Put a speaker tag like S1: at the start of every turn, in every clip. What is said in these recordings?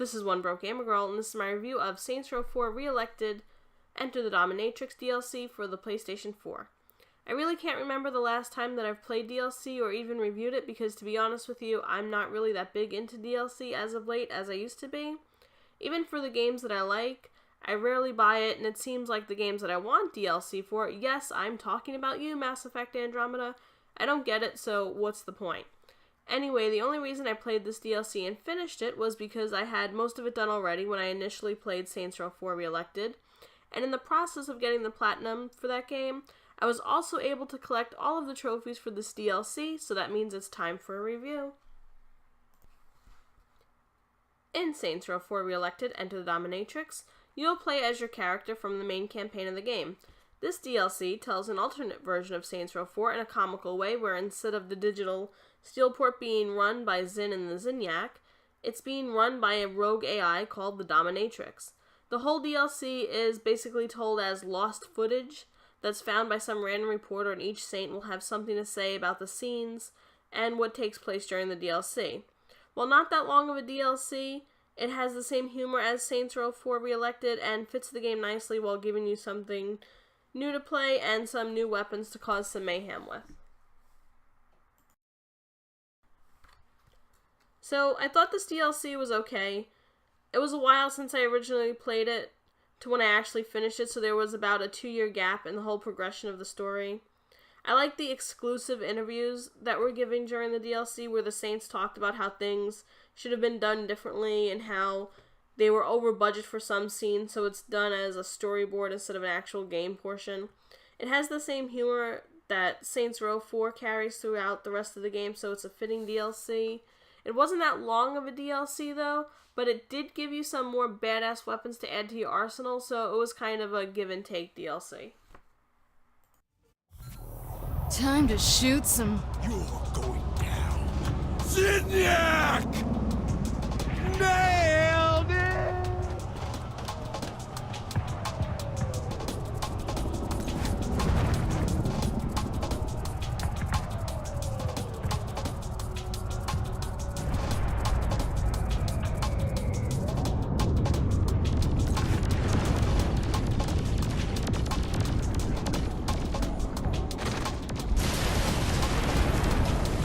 S1: This is One Broke Gamer Girl, and this is my review of Saints Row 4 Re-Elected, Enter the Dominatrix DLC for the PlayStation 4. I really can't remember the last time that I've played DLC or even reviewed it because, to be honest with you, I'm not really that big into DLC as of late as I used to be. Even for the games that I like, I rarely buy it, and it seems like the games that I want DLC for, yes, I'm talking about you, Mass Effect Andromeda, I don't get it, so what's the point? Anyway, the only reason I played this DLC and finished it was because I had most of it done already when I initially played Saints Row 4 Re-Elected, and in the process of getting the platinum for that game, I was also able to collect all of the trophies for this DLC, so that means it's time for a review. In Saints Row 4 Re-Elected, Enter the Dominatrix, you'll play as your character from the main campaign of the game. This DLC tells an alternate version of Saints Row 4 in a comical way where instead of the digital Steelport being run by Zinn and the Zinyak, it's being run by a rogue AI called the Dominatrix. The whole DLC is basically told as lost footage that's found by some random reporter, and each saint will have something to say about the scenes and what takes place during the DLC. While not that long of a DLC, it has the same humor as Saints Row 4 Re-Elected and fits the game nicely while giving you something new to play and some new weapons to cause some mayhem with. So, I thought this DLC was okay. It was a while since I originally played it to when I actually finished it, so there was about a 2-year gap in the whole progression of the story. I liked the exclusive interviews that were given during the DLC where the Saints talked about how things should have been done differently and how they were over budget for some scenes, so it's done as a storyboard instead of an actual game portion. It has the same humor that Saints Row 4 carries throughout the rest of the game, so it's a fitting DLC. It wasn't that long of a DLC though, but it did give you some more badass weapons to add to your arsenal, so it was kind of a give and take DLC.
S2: Time to shoot some.
S3: You're going down. Zinyak! Nailed it!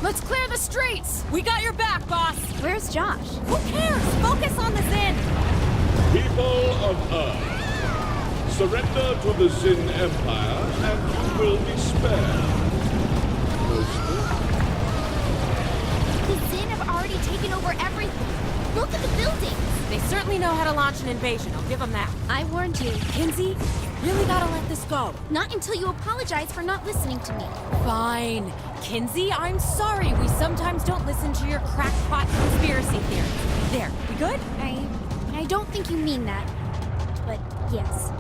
S2: Let's clear the streets! We got your back, boss!
S4: Where's Josh?
S2: Who cares? Focus on the Zinn!
S5: People of Earth, surrender to the Zinn Empire and you will be spared.
S4: The Zinn have already taken over everything. Look at the buildings.
S2: They certainly know how to launch an invasion, I'll give them that.
S4: I warned you.
S2: Kinsey, you really gotta let this go.
S4: Not until you apologize for not listening to me.
S2: Fine. Kinsey, I'm sorry. We sometimes don't listen to your crackpot conspiracy theories. There, we good?
S4: I don't think you mean that. But yes.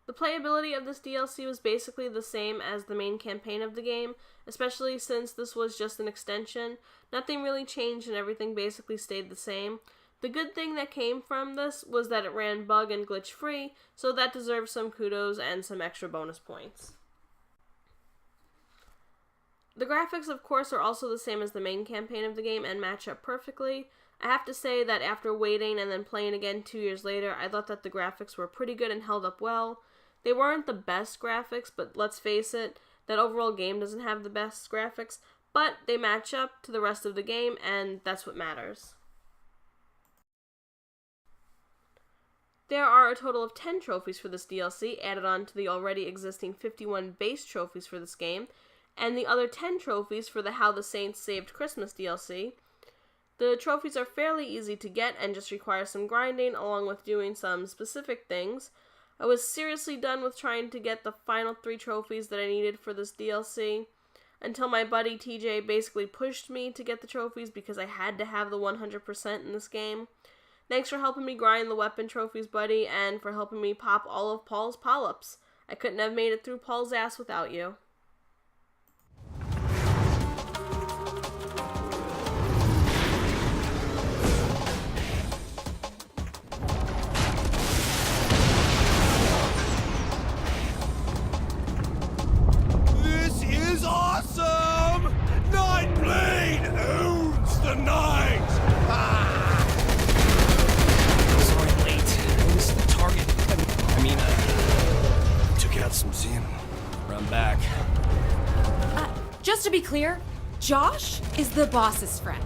S1: The playability of this DLC was basically the same as the main campaign of the game, especially since this was just an extension. Nothing really changed and everything basically stayed the same. The good thing that came from this was that it ran bug and glitch free, so that deserves some kudos and some extra bonus points. The graphics, of course, are also the same as the main campaign of the game and match up perfectly. I have to say that after waiting and then playing again 2 years later, I thought that the graphics were pretty good and held up well. They weren't the best graphics, but let's face it, that overall game doesn't have the best graphics, but they match up to the rest of the game, and that's what matters. There are a total of 10 trophies for this DLC, added on to the already existing 51 base trophies for this game, and the other 10 trophies for the How the Saints Saved Christmas DLC. The trophies are fairly easy to get and just require some grinding along with doing some specific things. I was seriously done with trying to get the final 3 trophies that I needed for this DLC until my buddy TJ basically pushed me to get the trophies because I had to have the 100% in this game. Thanks for helping me grind the weapon trophies, buddy, and for helping me pop all of Paul's polyps. I couldn't have made it through Paul's ass without you.
S3: This is awesome! Nightblade owns the night! Ah! got some Zin. Run back.
S2: Just to be clear, Josh is the boss's friend.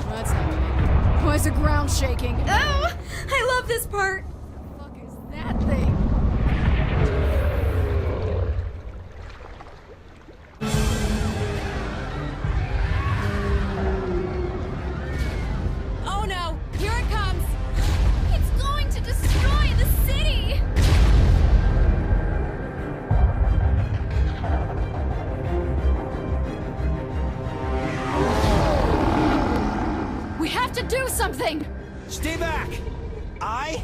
S6: What's happening? Why is the ground shaking?
S2: Oh, I love this part.
S6: What the fuck is that thing?
S2: Oh no, here it comes.
S4: It's going to destroy the city!
S6: We have to do something!
S3: Stay back! I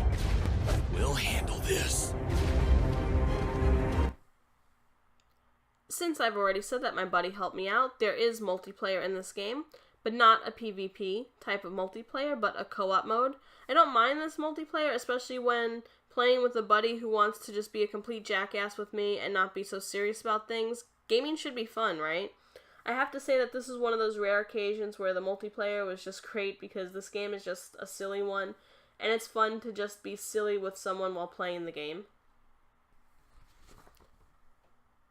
S3: will handle this.
S1: Since I've already said that my buddy helped me out, there is multiplayer in this game, but not a PvP type of multiplayer, but a co-op mode. I don't mind this multiplayer, especially when playing with a buddy who wants to just be a complete jackass with me and not be so serious about things. Gaming should be fun, right? I have to say that this is one of those rare occasions where the multiplayer was just great because this game is just a silly one, and it's fun to just be silly with someone while playing the game.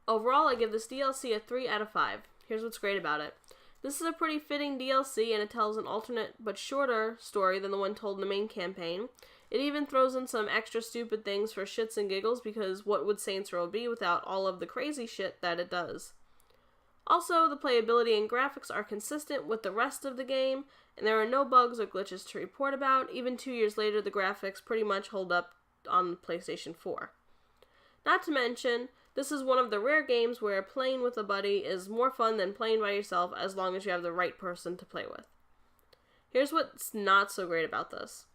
S1: Overall, I give this DLC a 3 out of 5. Here's what's great about it. This is a pretty fitting DLC, and it tells an alternate but shorter story than the one told in the main campaign. It even throws in some extra stupid things for shits and giggles, because what would Saints Row be without all of the crazy shit that it does? Also, the playability and graphics are consistent with the rest of the game, and there are no bugs or glitches to report about. Even 2 years later, the graphics pretty much hold up on the PlayStation 4. Not to mention, this is one of the rare games where playing with a buddy is more fun than playing by yourself, as long as you have the right person to play with. Here's what's not so great about this.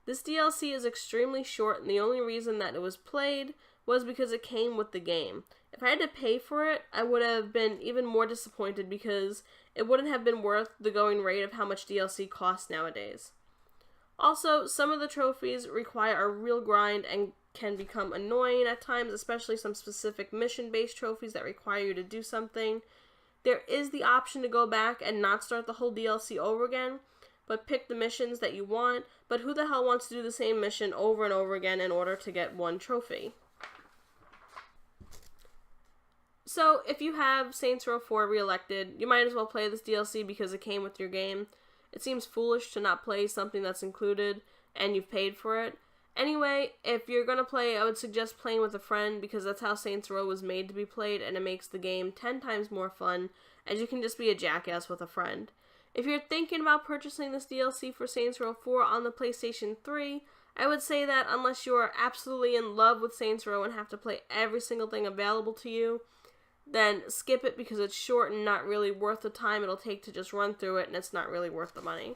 S1: This DLC is extremely short, and the only reason that it was played was because it came with the game. If I had to pay for it, I would have been even more disappointed because it wouldn't have been worth the going rate of how much DLC costs nowadays. Also, some of the trophies require a real grind and can become annoying at times, especially some specific mission-based trophies that require you to do something. There is the option to go back and not start the whole DLC over again, but pick the missions that you want, but who the hell wants to do the same mission over and over again in order to get one trophy? So, if you have Saints Row 4 re-elected, you might as well play this DLC because it came with your game. It seems foolish to not play something that's included and you've paid for it. Anyway, if you're going to play, I would suggest playing with a friend because that's how Saints Row was made to be played, and it makes the game 10 times more fun, as you can just be a jackass with a friend. If you're thinking about purchasing this DLC for Saints Row 4 on the PlayStation 3, I would say that unless you are absolutely in love with Saints Row and have to play every single thing available to you, then skip it because it's short and not really worth the time it'll take to just run through it, and it's not really worth the money.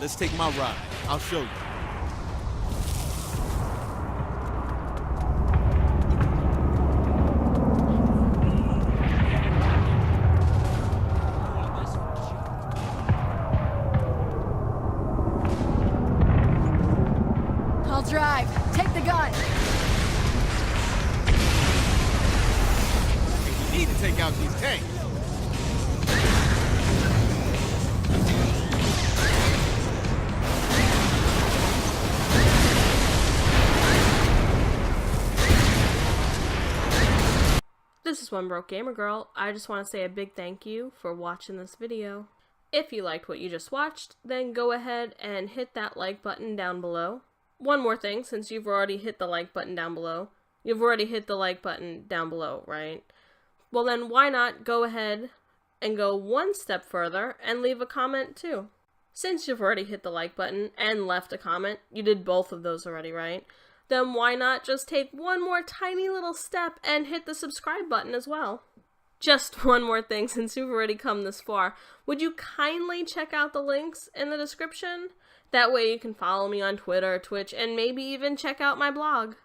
S7: let's take my ride. I'll show you.
S6: I'll drive. Take the gun.
S7: We need to take out these tanks.
S1: This is One Broke Gamer Girl. I just want to say a big thank you for watching this video. If you liked what you just watched, then go ahead and hit that like button down below. One more thing, since you've already hit the like button down below. You've already hit the like button down below, right? Well then, why not go ahead and go one step further and leave a comment too? Since you've already hit the like button and left a comment, you did both of those already, right? Then why not just take one more tiny little step and hit the subscribe button as well? Just one more thing, since you've already come this far, would you kindly check out the links in the description? That way you can follow me on Twitter, Twitch, and maybe even check out my blog.